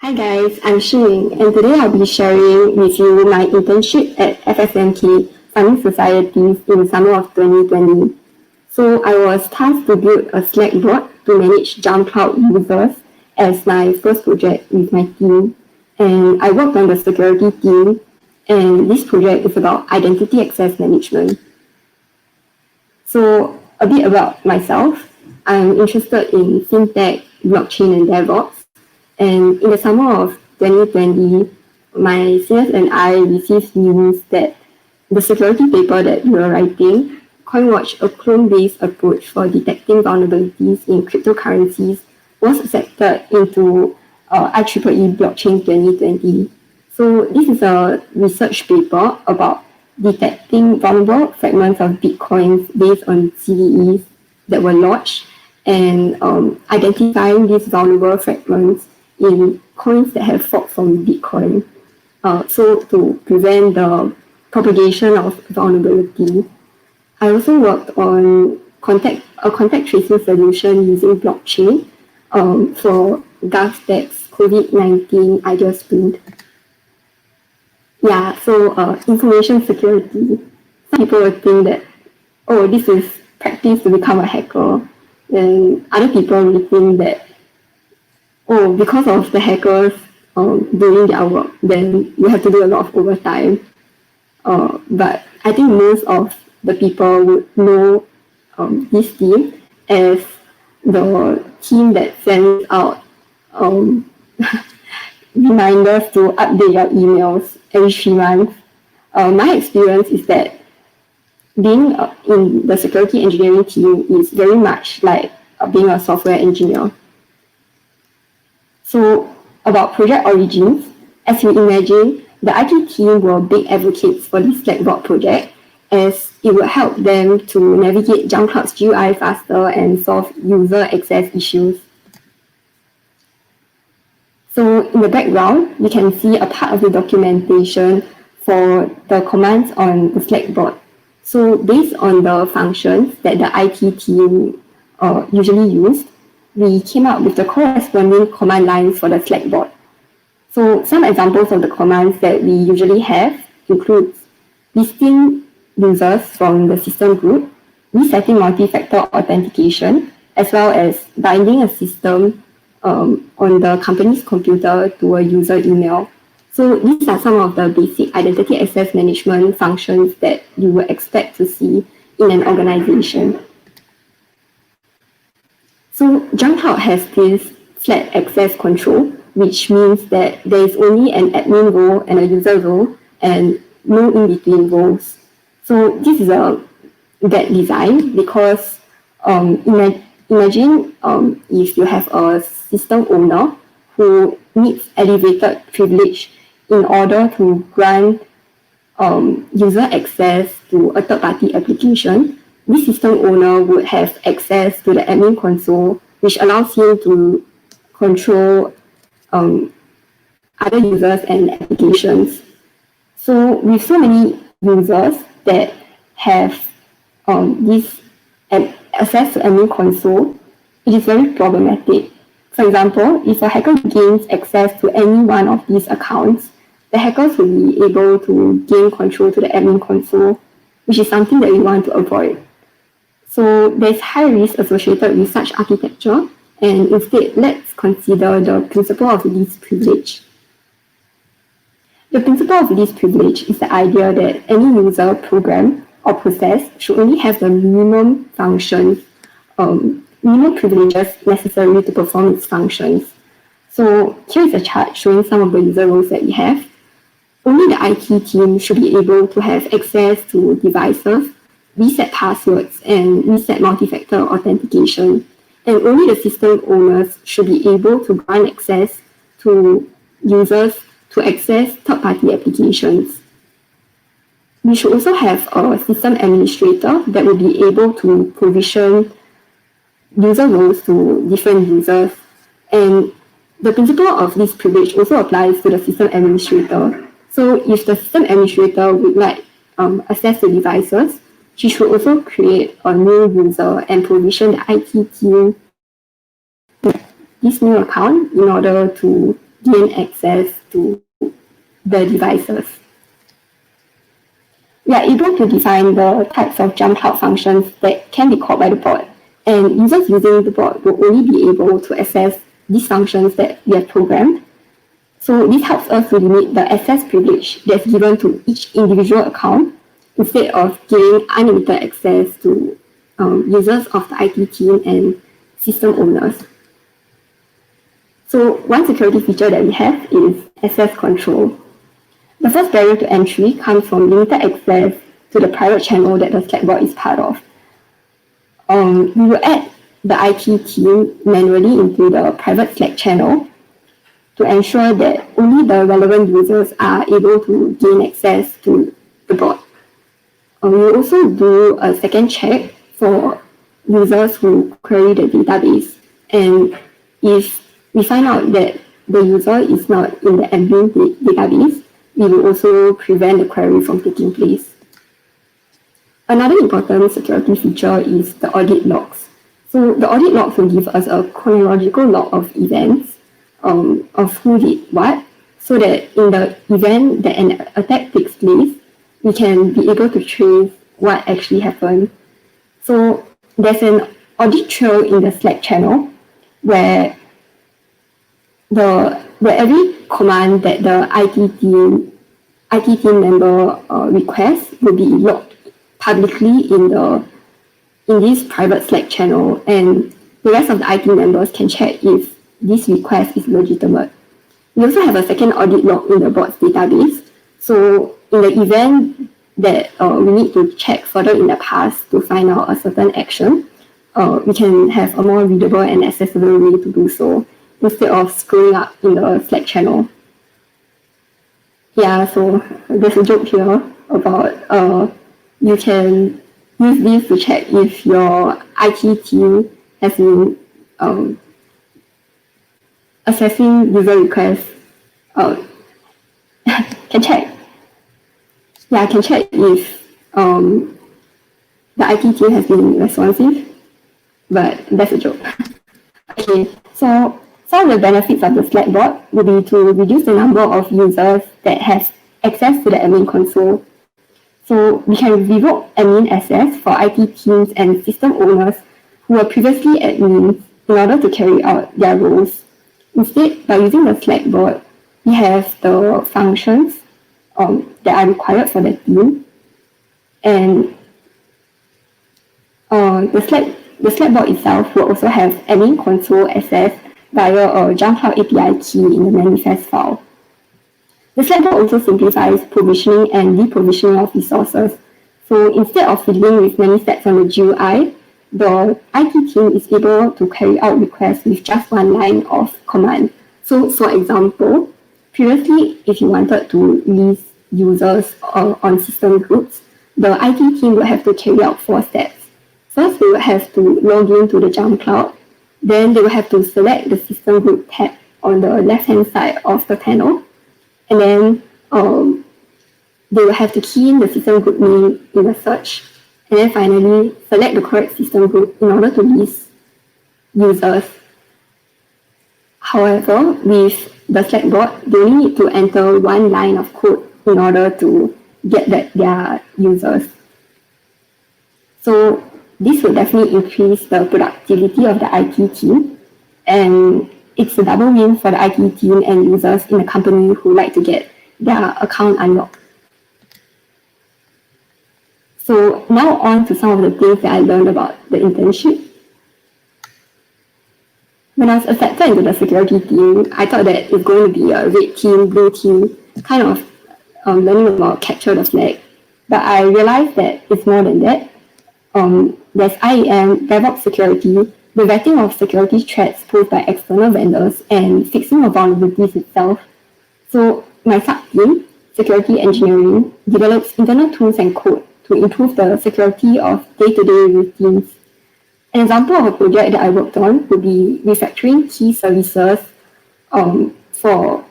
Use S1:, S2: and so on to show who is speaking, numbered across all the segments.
S1: Hi guys, I'm Shiying, and today I'll be sharing with you my internship at FSMK Funding Societies in summer of 2020. So I was tasked to build a Slack bot to manage JumpCloud users as my first project with my team. And I worked on the security team, and this project is about identity access management. So a bit about myself. I'm interested in fintech, blockchain, and DevOps. And in the summer of 2020, my seniors and I received news that the security paper that we were writing, CoinWatch, a clone-based approach for detecting vulnerabilities in cryptocurrencies, was accepted into IEEE Blockchain 2020. So this is a research paper about detecting vulnerable fragments of Bitcoins based on CVEs that were lodged and identifying these vulnerable fragments in coins that have forked from Bitcoin. So to prevent the propagation of vulnerability. I also worked on a contact tracing solution using blockchain for GovTech's COVID-19 idea sprint. Yeah, so information security. Some people would think that, oh, this is practice to become a hacker. And other people will think that, oh, because of the hackers doing their work, then you have to do a lot of overtime. But I think most of the people would know this team as the team that sends out reminders to update your emails every 3 months. My experience is that being in the security engineering team is very much like being a software engineer. So about project origins, as you imagine, the IT team were big advocates for this Slackbot project as it would help them to navigate JumpCloud's GUI faster and solve user access issues. So in the background, you can see a part of the documentation for the commands on the Slackbot. So based on the functions that the IT team usually used, we came up with the corresponding command lines for the Slack bot. So some examples of the commands that we usually have include listing users from the system group, resetting multi-factor authentication, as well as binding a system on the company's computer to a user email. So these are some of the basic identity access management functions that you would expect to see in an organization. So JumpCloud has this flat access control, which means that there is only an admin role and a user role and no in-between roles. So this is a bad design because imagine if you have a system owner who needs elevated privilege in order to grant user access to a third-party application. This system owner would have access to the admin console, which allows him to control other users and applications. So with so many users that have this access to admin console, it is very problematic. For example, if a hacker gains access to any one of these accounts, the hackers will be able to gain control to the admin console, which is something that we want to avoid. So there's high risk associated with such architecture, and instead, let's consider the principle of least privilege. The principle of least privilege is the idea that any user, program, or process should only have the minimum functions, minimum privileges necessary to perform its functions. So here is a chart showing some of the user roles that we have. Only the IT team should be able to have access to devices, reset passwords, and reset multi-factor authentication. And only the system owners should be able to grant access to users to access third-party applications. We should also have a system administrator that will be able to provision user roles to different users. And the principle of this privilege also applies to the system administrator. So if the system administrator would like access to devices, she should also create a new user and provision the IT team this new account in order to gain access to the devices. We are able to define the types of JumpCloud functions that can be called by the bot, and users using the bot will only be able to access these functions that we have programmed. So this helps us to limit the access privilege that's given to each individual account instead of giving unlimited access to users of the IT team and system owners. So one security feature that we have is access control. The first barrier to entry comes from limited access to the private channel that the Slack is part of. We will add the IT team manually into the private Slack channel to ensure that only the relevant users are able to gain access to the bot. We will also do a second check for users who query the database, and if we find out that the user is not in the admin database, we will also prevent the query from taking place. Another important security feature is the audit logs. So the audit logs will give us a chronological log of events of who did what, so that in the event that an attack takes place, we can be able to trace what actually happened. So there's an audit trail in the Slack channel where every command that the IT team member requests will be logged publicly in this private Slack channel, and the rest of the IT members can check if this request is legitimate. We also have a second audit log in the bot's database. So in the event that we need to check further in the past to find out a certain action, we can have a more readable and accessible way to do so instead of scrolling up in the Slack channel. Yeah, so there's a joke here about you can use this to check if your IT team has been assessing user requests. Can check. Yeah, I can check if the IT team has been responsive, but that's a joke. Okay, so some of the benefits of the Slack bot will be to reduce the number of users that have access to the admin console. So we can revoke admin access for IT teams and system owners who were previously admins in order to carry out their roles. Instead, by using the Slack bot, we have the functions that are required for the team, and the Slack bot itself will also have admin console access via a JumpCloud API key in the manifest file. The Slack bot also simplifies provisioning and deprovisioning of resources. So instead of fiddling with many steps on the GUI, the IT team is able to carry out requests with just one line of command. So for example, previously, if you wanted to list users on system groups, the IT team would have to carry out 4 steps. First, they would have to log into the JumpCloud. Then they will have to select the system group tab on the left-hand side of the panel. And then they will have to key in the system group name in the search. And then finally, select the correct system group in order to list users. However, with the Slack bot, they only need to enter one line of code in order to get their users. So this will definitely increase the productivity of the IT team, and it's a double win for the IT team and users in the company who like to get their account unlocked. So now on to some of the things that I learned about the internship. When I was accepted into the security team, I thought that it's going to be a red team, blue team, kind of learning about capture the flag. But I realized that it's more than that. There's IEM, DevOps security, the vetting of security threats posed by external vendors, and fixing of vulnerabilities itself. So my sub-team, security engineering, develops internal tools and code to improve the security of day-to-day routines. An example of a project that I worked on would be refactoring key services for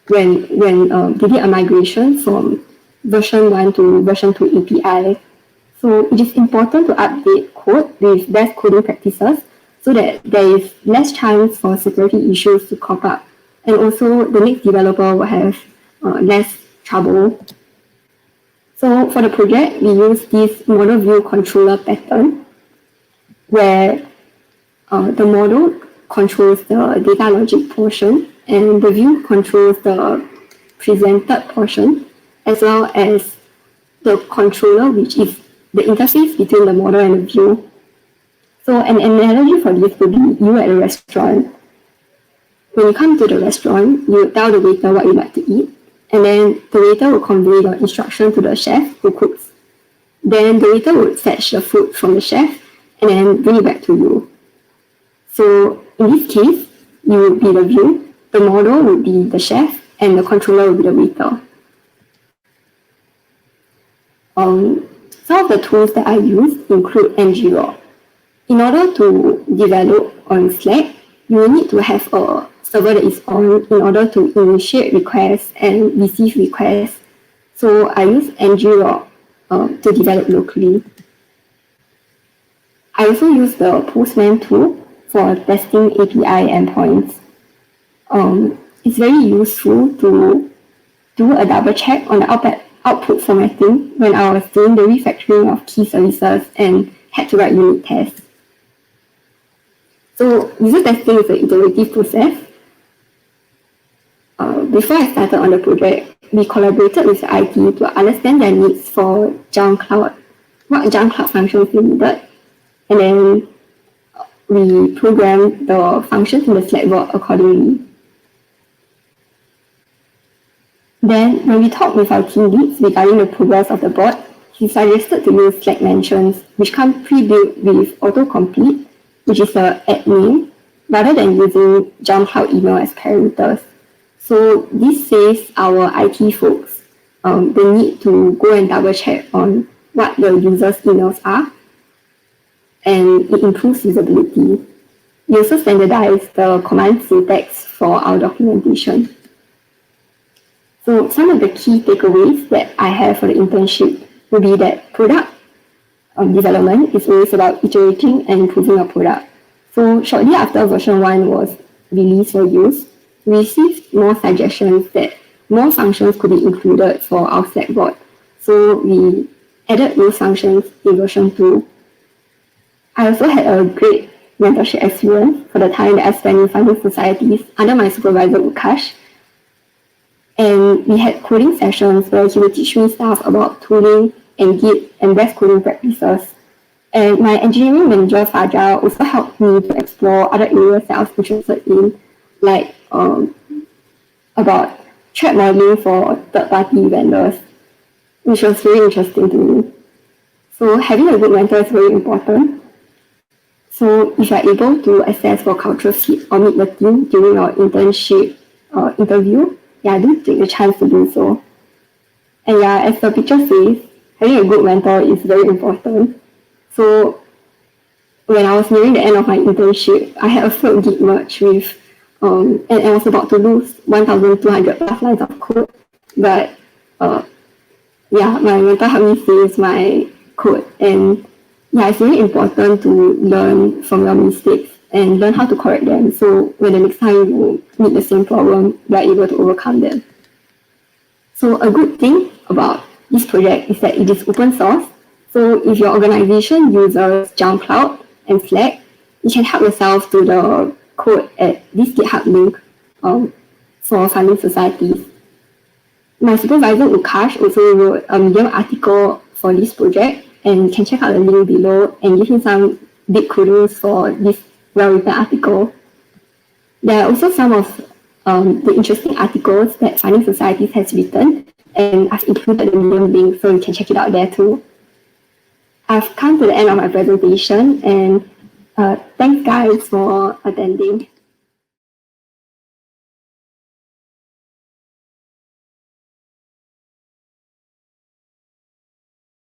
S1: when they did a migration from version 1 to version 2 API. So it is important to update code with best coding practices so that there is less chance for security issues to crop up and also the next developer will have less trouble. So for the project, we use this model view controller pattern where the model controls the data logic portion and the view controls the presented portion, as well as the controller, which is the interface between the model and the view. So an analogy for this would be you at a restaurant. When you come to the restaurant, you tell the waiter what you like to eat, and then the waiter will convey your instruction to the chef who cooks. Then the waiter will fetch the food from the chef and then bring it back to you. So in this case, you would be the view, the model would be the chef, and the controller would be the waiter. Some of the tools that I use include ng-log. In order to develop on Slack, you will need to have a server that is on in order to initiate requests and receive requests. So I use ng-log to develop locally. I also use the Postman tool for testing API endpoints. It's very useful to do a double check on the output formatting when I was doing the refactoring of key services and had to write unit tests. So user testing is an iterative process. Before I started on the project, we collaborated with the IT to understand their needs for JumpCloud, what JumpCloud functions we needed, and then we programmed the functions in the Slack bot accordingly. Then, when we talked with our team leads regarding the progress of the bot, he suggested to use Slack mentions, which come pre-built with autocomplete, which is an admin, rather than using JumpCloud email as parameters. So this saves our IT folks the need to go and double check on what the user's emails are, and it improves usability. We also standardize the command syntax for our documentation. So some of the key takeaways that I have for the internship will be that product development is always about iterating and improving a product. So shortly after version 1 was released for use, we received more suggestions that more functions could be included for our Slack bot. So we added those functions in version 2. I also had a great mentorship experience for the time that I spent in funding societies under my supervisor, Ukash. And we had coding sessions where he would teach me stuff about tooling and Git and best coding practices. And my engineering manager, Fajar, also helped me to explore other areas that I was interested in, like about threat modeling for third-party vendors, which was very interesting to me. So having a good mentor is very important. So if you're able to assess for cultural fit or meet the team during your internship interview, do take the chance to do so. And as the picture says, having a good mentor is very important. So when I was nearing the end of my internship, I had a failed Git merge with, and I was about to lose 1,200 plus lines of code. But my mentor helped me save my code. And it's very important to learn from your mistakes and learn how to correct them. So when the next time you meet the same problem, you are able to overcome them. So a good thing about this project is that it is open source. So if your organization uses JumpCloud and Slack, you can help yourself to the code at this GitHub link for funding societies. My supervisor, Ukash, also wrote a Medium article for this project, and you can check out the link below and give him some big kudos for this well-written article. There are also some of the interesting articles that funding societies has written, and I've included the Medium link so you can check it out there too. I've come to the end of my presentation, and thanks guys for attending.